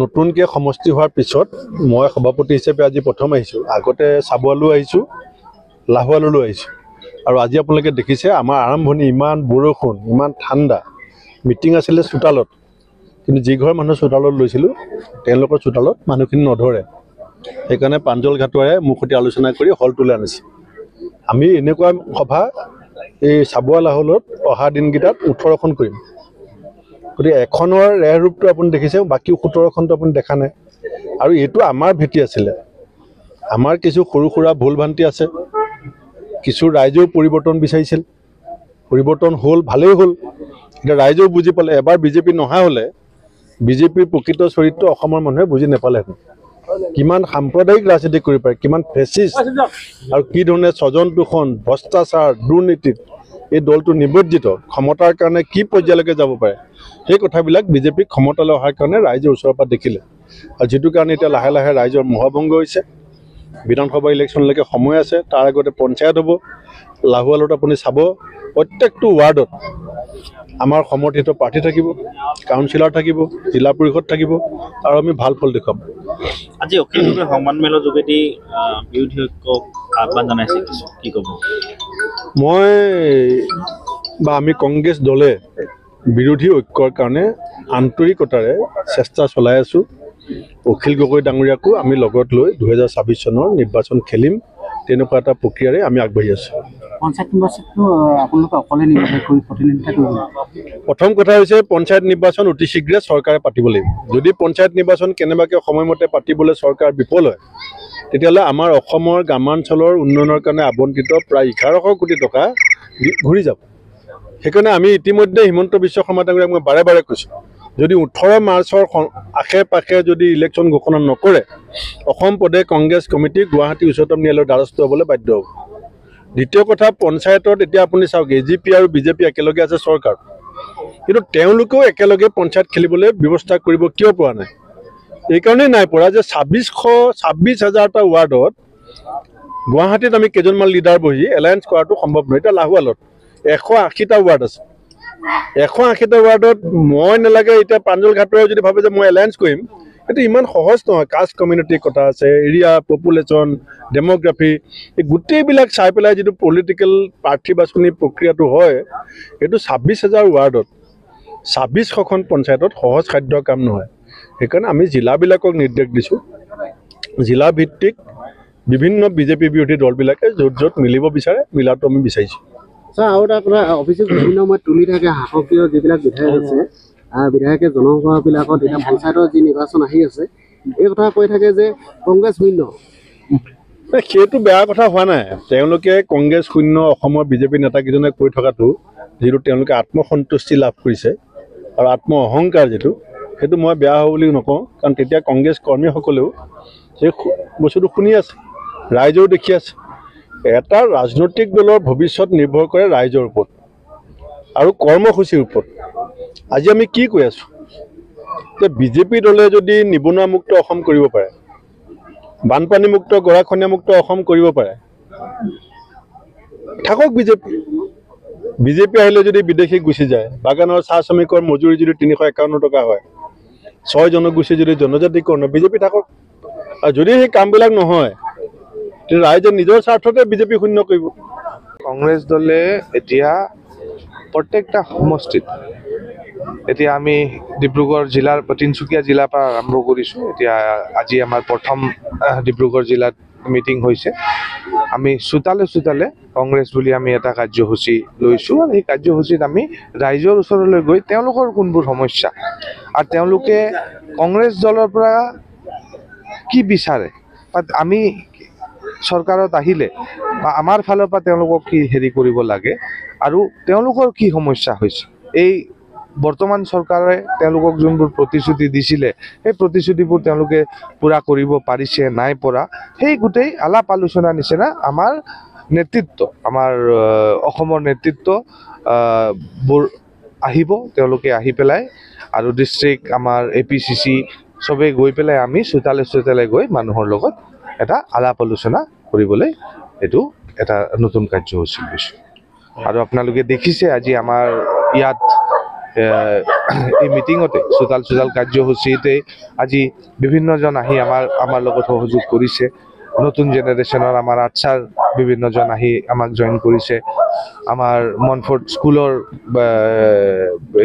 নতুনকে সমষ্টি হোৱাৰ পিছত মই সভাপতি হিচাপে আজি প্ৰথম আহিছোঁ। আগতে চাবুৱালৈ আহিছোঁ, লাহোৱাললৈ আহিছোঁ। আৰু আজি আপোনালোকে দেখিছে আমাৰ আৰম্ভণি ইমান বৰষুণ, ইমান ঠাণ্ডা। মিটিং আছিলে চোতালত, কিন্তু যি ঘৰ মানুহ চোতালত লৈছিলোঁ তেওঁলোকৰ চোতালত মানুহখিনি নধৰে। সেইকাৰণে প্ৰাঞ্জল ঘাটোৱাৰে মোৰ সৈতে আলোচনা কৰি হলটোলৈ আনিছে। আমি এনেকুৱা সভা এই চাবুৱা লাহোৱালত অহা দিনকেইটাত 18খন কৰিম। গতিকে এখনৰ ৰেহ ৰূপটো আপুনি দেখিছে, বাকী 17খনটো আপুনি দেখা নাই। আৰু এইটো আমাৰ ভেটি আছিলে। আমাৰ কিছু সৰু সুৰা ভুল ভ্ৰান্তি আছে, কিছু ৰাইজেও পৰিৱৰ্তন বিচাৰিছিল, পৰিৱৰ্তন হ'ল, ভালেই হ'ল। এতিয়া ৰাইজেও বুজি পালে। এবাৰ বিজেপি নহা হ'লে বিজেপিৰ প্ৰকৃত চৰিত্ৰ অসমৰ মানুহে বুজি নাপালেহেঁতেন। কিমান সাম্প্ৰদায়িক ৰাজনীতি কৰিব পাৰে, কিমান ফেচিষ্ট আৰু কি ধৰণে স্বজন তোষণ, ভ্ৰষ্টাচাৰ, দুৰ্নীতিত এই দলটো নিবজ্জিত, ক্ষমতাৰ কাৰণে কি পৰ্যায়লৈকে যাব পাৰে, সেই কথাবিলাক বিজেপিক ক্ষমতালৈ অহাৰ কাৰণে ৰাইজে ওচৰৰ পৰা দেখিলে। আৰু যিটো কাৰণে এতিয়া লাহে লাহে ৰাইজৰ মোহভংগ হৈছে। বিধানসভা ইলেকশ্যনলৈকে সময় আছে, তাৰ আগতে পঞ্চায়ত হ'ব। লাহোৱালত আপুনি চাব, প্ৰত্যেকটো ৱাৰ্ডত আমাৰ সমৰ্থিত প্ৰাৰ্থী থাকিব, কাউন্সিলৰ থাকিব, জিলা পৰিষদ থাকিব, আৰু আমি ভাল ফল দেখুৱাম। আজি অখিল গগৈ সংবাদমেলৰ যোগেদি বিৰোধী ঐক্যক আহ্বান জনাইছে, কি ক'ব? মই বা আমি কংগ্ৰেছ দলে বিৰোধী ঐক্যৰ কাৰণে আন্তৰিকতাৰে চেষ্টা চলাই আছোঁ। অখিল গগৈ ডাঙৰীয়াকো আমি লগত লৈ 2026 চনৰ নিৰ্বাচন খেলিম, তেনেকুৱা এটা প্ৰক্ৰিয়াৰে আমি আগবাঢ়ি আছোঁ। পঞ্চায়ত নিৰ্বাচনটো আপোনালোকে অকলে প্ৰতিনিধিত্ব কৰিব? প্ৰথম কথা হৈছে পঞ্চায়ত নিৰ্বাচন অতি শীঘ্ৰে চৰকাৰে পাতিব লাগিব। যদি পঞ্চায়ত নিৰ্বাচন কেনেবাকৈ সময়মতে পাতিবলৈ চৰকাৰ বিফল হয়, তেতিয়াহ'লে আমাৰ অসমৰ গ্ৰামাঞ্চলৰ উন্নয়নৰ কাৰণে আবণ্টিত প্ৰায় 1100 কোটি টকা ঘূৰি যাব। সেইকাৰণে আমি ইতিমধ্যে হিমন্ত বিশ্ব শৰ্মা ডাঙৰীয়াক মই বাৰে বাৰে কৈছোঁ, যদি 18 মাৰ্চৰ আশে পাশে যদি ইলেকশ্যন ঘোষণা নকৰে, অসম প্ৰদেশ কংগ্ৰেছ কমিটি গুৱাহাটী উচ্চতম ন্যায়ালয়ৰ দ্বাৰস্থ হ'বলৈ বাধ্য হ'ব। দ্বিতীয় কথা, পঞ্চায়তত এতিয়া আপুনি চাওক, AGP আৰু বিজেপি একেলগে আছে চৰকাৰ, কিন্তু তেওঁলোকেও একেলগে পঞ্চায়ত খেলিবলৈ ব্যৱস্থা কৰিব কিয় পৰা নাই? এইকাৰণেই নাই পৰা যে 26,000টা ৱাৰ্ডত গুৱাহাটীত আমি কেইজনমান লিডাৰ বহি এলায়েন্স কৰাটো সম্ভৱ নহয়। এতিয়া লাহোৱালত 180টা ৱাৰ্ড আছে, 180টা ৱাৰ্ডত মই নালাগে, এতিয়া প্ৰাঞ্জল ঘাটোৱাৰে যদি ভাবে যে মই এলায়েন্স কৰিম, এইটো ইমান সহজ নহয়। কাষ্ট কমিউনিটিৰ কথা আছে, এৰিয়া, পপুলেশ্যন, ডেম'গ্ৰাফি, এই গোটেইবিলাক চাই পেলাই যিটো পলিটিকেল প্ৰাৰ্থী বাছনি প্ৰক্ৰিয়াটো হয়, এইটো 26,000 ৱাৰ্ডত 2600খন পঞ্চায়তত সহজ সাধ্য কাম নহয়। সেইকাৰণে আমি জিলাবিলাকক নিৰ্দেশ দিছোঁ, জিলা ভিত্তিক বিভিন্ন বিজেপি বিৰোধী দলবিলাকে য'ত য'ত মিলিব বিচাৰে, মিলাটো আমি বিচাৰিছোঁ। ছাৰ, আৰু এটা কথা, অভিযোগ বিভিন্ন সময়ত তুলি থাকে, শাসকীয় যিবিলাক বিধায়ক আছে, বিধায়কে জনসভাবিলাকত এতিয়া পঞ্চায়তৰ যি নিৰ্বাচন আহি আছে, এই কথা কৈ থাকে যে কংগ্ৰেছ শূন্য। সেইটো বেয়া কথা হোৱা নাই। তেওঁলোকে কংগ্ৰেছ শূন্য অসমৰ বিজেপি নেতাকেইজনে কৈ থকাটো, যিটো তেওঁলোকে আত্মসন্তুষ্টি লাভ কৰিছে আৰু আত্ম অহংকাৰ যিটো, সেইটো মই বেয়া হ'ব বুলি নকওঁ। কাৰণ তেতিয়া কংগ্ৰেছ কৰ্মীসকলেও সেই বস্তুটো শুনি আছে, ৰাইজেও দেখি আছে। এটা ৰাজনৈতিক দলৰ ভৱিষ্যত নিৰ্ভৰ কৰে ৰাইজৰ ওপৰত আৰু কৰ্মসূচীৰ ওপৰত। আজি আমি কি কৈ আছোঁ যে বিজেপি দলে যদি নিবনুৱামুক্ত অসম কৰিব পাৰে, বানপানীমুক্ত, গৰাখহনীয়ামুক্ত অসম কৰিব পাৰে, থাকক বিজেপি আহিলে যদি বিদেশী গুচি যায়, বাগানৰ চাহ শ্ৰমিকৰ মজুৰি যদি 351 টকা হয়, 6 জনগোষ্ঠী যদি জনজাতিকৰণ, বিজেপি থাকক। আৰু যদি সেই কামবিলাক নহয়, তেতিয়া ৰাইজে নিজৰ স্বাৰ্থতে বিজেপি শূন্য কৰিব। কংগ্ৰেছ দলে এতিয়া প্ৰত্যেকটা সমষ্টিত, এতিয়া আমি ডিব্ৰুগড় জিলাৰ তিনিচুকীয়া জিলাৰ পৰা আৰম্ভ কৰিছোঁ। এতিয়া আজি আমাৰ প্ৰথম ডিব্ৰুগড় জিলাত মিটিং হৈছে। আমি চোতালে চোতালে কংগ্ৰেছ বুলি আমি এটা কাৰ্যসূচী লৈছোঁ, আৰু সেই কাৰ্যসূচীত আমি ৰাইজৰ ওচৰলৈ গৈ তেওঁলোকৰ কোনবোৰ সমস্যা আৰু তেওঁলোকে কংগ্ৰেছ দলৰ পৰা কি বিচাৰে, বা আমি চৰকাৰত আহিলে বা আমাৰ ফালৰ পৰা তেওঁলোকক কি হেৰি কৰিব লাগে, আৰু তেওঁলোকৰ কি সমস্যা হৈছে, এই বৰ্তমান চৰকাৰে তেওঁলোকক যোনবোৰ প্ৰতিশ্ৰুতি দিছিলে, সেই প্ৰতিশ্ৰুতিবোৰ তেওঁলোকে পূৰা কৰিব পাৰিছে নাই পৰা, সেই গোটেই আলাপ আলোচনাৰ নিচিনা আমাৰ নেতৃত্ব, আমাৰ অসমৰ নেতৃত্ব বোৰ আহিব। তেওঁলোকে আহি পেলাই আৰু ডিষ্ট্ৰিক্ট, আমাৰ APCC চবেই গৈ পেলাই আমি চোতালে চোতালে গৈ মানুহৰ লগত এটা আলাপ আলোচনা কৰিবলৈ এইটো এটা নতুন কাৰ্যসূচী লৈছোঁ। আৰু আপোনালোকে দেখিছে আজি আমাৰ ইয়াত এই মিটিঙতে চোতাল কাৰ্যসূচীতে আজি বিভিন্নজন আহি আমাৰ লগত সহযোগ কৰিছে নতুন জেনেৰেশ্যনৰ আমাৰ আৰ্টছাৰ বিভিন্নজন আহি আমাক জইন কৰিছে আমাৰ মনফৰ্ড স্কুলৰ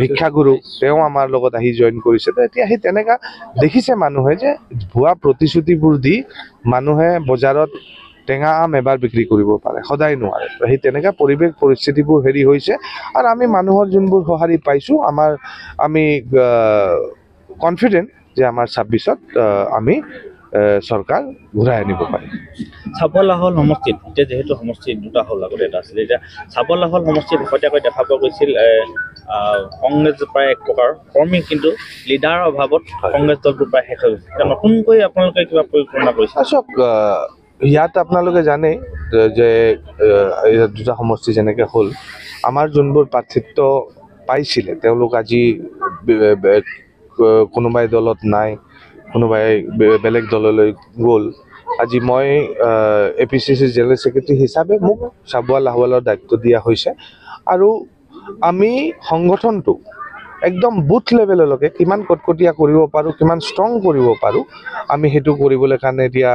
শিক্ষাগুৰু তেওঁ আমাৰ লগত আহি জইন কৰিছে তো এতিয়া সেই তেনেকা দেখিছে মানুহে যে ভুৱা প্ৰতিশ্ৰুতিবোৰ দি মানুহে বজাৰত টেঙা আম এবাৰ বিক্ৰী কৰিব পাৰে সদায় নোৱাৰে তো সেই তেনেকা পৰিৱেশ পৰিস্থিতিবোৰ হেৰি হৈছে আৰু আমি মানুহৰ যোনবোৰ সঁহাৰি পাইছোঁ আমি কনফিডেণ্ট যে আমাৰ 26ত আমি চৰকাৰ ঘূৰাই আনিব পাৰিম চাপৰ লাহোল সমষ্টিত এতিয়া যিহেতু সমষ্টি দুটা হ'ল আগতে এটা আছিলে এতিয়া চাপৰ লাহোল সমষ্টিত শেহতীয়াকৈ দেখা পোৱা গৈছিল কংগ্ৰেছ প্ৰায় এক প্ৰকাৰ কৰ্মী কিন্তু লিডাৰৰ অভাৱত কংগ্ৰেছ দলটো প্ৰায় শেষ হৈ গৈছে এতিয়া নতুনকৈ আপোনালোকে কিবা পৰিকল্পনা কৰিছে চাওক ইয়াত আপোনালোকে জানে যে দুটা সমষ্টি যেনেকৈ হ'ল আমাৰ যোনবোৰ প্ৰাৰ্থিত্ব পাইছিলে তেওঁলোক আজি কোনোবাই দলত নাই কোনোবাই বেলেগ দললৈ গ'ল আজি মই APCC জেনেৰেল ছেক্ৰেটাৰী হিচাপে মোক চাবুৱা লাহোৱালৰ দায়িত্ব দিয়া হৈছে আৰু আমি সংগঠনটো একদম বুথ লেভেললৈকে কিমান কটকটীয়া কৰিব পাৰোঁ কিমান ষ্ট্ৰং কৰিব পাৰোঁ আমি সেইটো কৰিবলৈ কাৰণে এতিয়া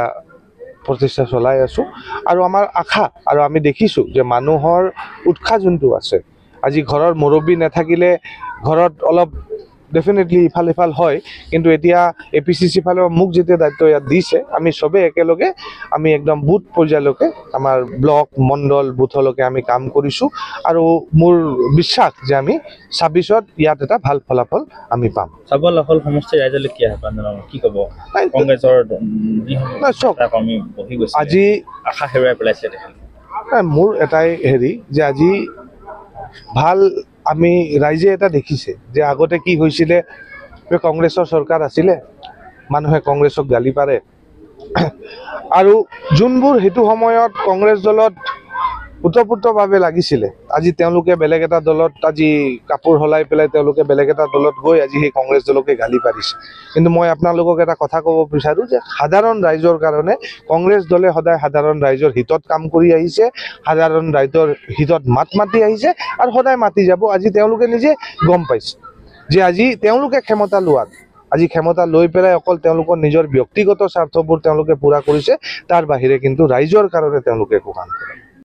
প্ৰচেষ্টা চলাই আছোঁ আৰু আমাৰ আশা আৰু আমি দেখিছোঁ যে মানুহৰ উৎসাহ যোনটো আছে আজি ঘৰৰ মুৰব্বী নাথাকিলে ঘৰত অলপ ডেফিনেটলি ইফাল সিফাল হয় কিন্তু এতিয়া APCC ফালেও মোক যেতিয়া দায়িত্ব ইয়াত দিছে আমি চবেই একেলগে আমি একদম বুথ পৰ্যায়লৈকে আমাৰ ব্লক মণ্ডল বুথলৈকে আমি কাম কৰিছোঁ আৰু মোৰ বিশ্বাস যে আমি 26ত ইয়াত এটা ভাল ফলাফল আমি পাম চাপৰ লাহোল সমষ্টিৰ ৰাইজলৈ কি আহ্বান জনাব কি ক'ব কংগ্ৰেছৰ কৰ্মী বহি গৈছে আজি আশা হেৰুৱাই পেলাইছে মোৰ এটাই হেৰি যে আজি ভাল আমি ৰাইজে এটা দেখিছে যে আগতে কি হৈছিলে কংগ্ৰেছৰ চৰকাৰ আছিলে মানুহে কংগ্ৰেছক গালি পাৰে আৰু যোনবোৰ সেইটো সময়ত কংগ্ৰেছ দলত ওতঃপ্ৰোতভাৱে লাগিছিলে আজি তেওঁলোকে বেলেগ এটা দলত আজি কাপোৰ সলাই পেলাই তেওঁলোকে বেলেগ এটা দলত গৈ আজি সেই কংগ্ৰেছ দলকে গালি পাৰিছে কিন্তু মই আপোনালোকক এটা কথা ক'ব বিচাৰোঁ যে সাধাৰণ ৰাইজৰ কাৰণে কংগ্ৰেছ দলে সদায় সাধাৰণ ৰাইজৰ হিতত কাম কৰি আহিছে সাধাৰণ ৰাইজৰ হিতত মাত মাতি আহিছে আৰু সদায় মাতি যাব আজি তেওঁলোকে নিজে গম পাইছে যে আজি তেওঁলোকে ক্ষমতা লোৱাত আজি ক্ষমতা লৈ পেলাই অকল তেওঁলোকৰ নিজৰ ব্যক্তিগত স্বাৰ্থবোৰ তেওঁলোকে পূৰা কৰিছে তাৰ বাহিৰে কিন্তু ৰাইজৰ কাৰণে তেওঁলোকে একো কাম কৰে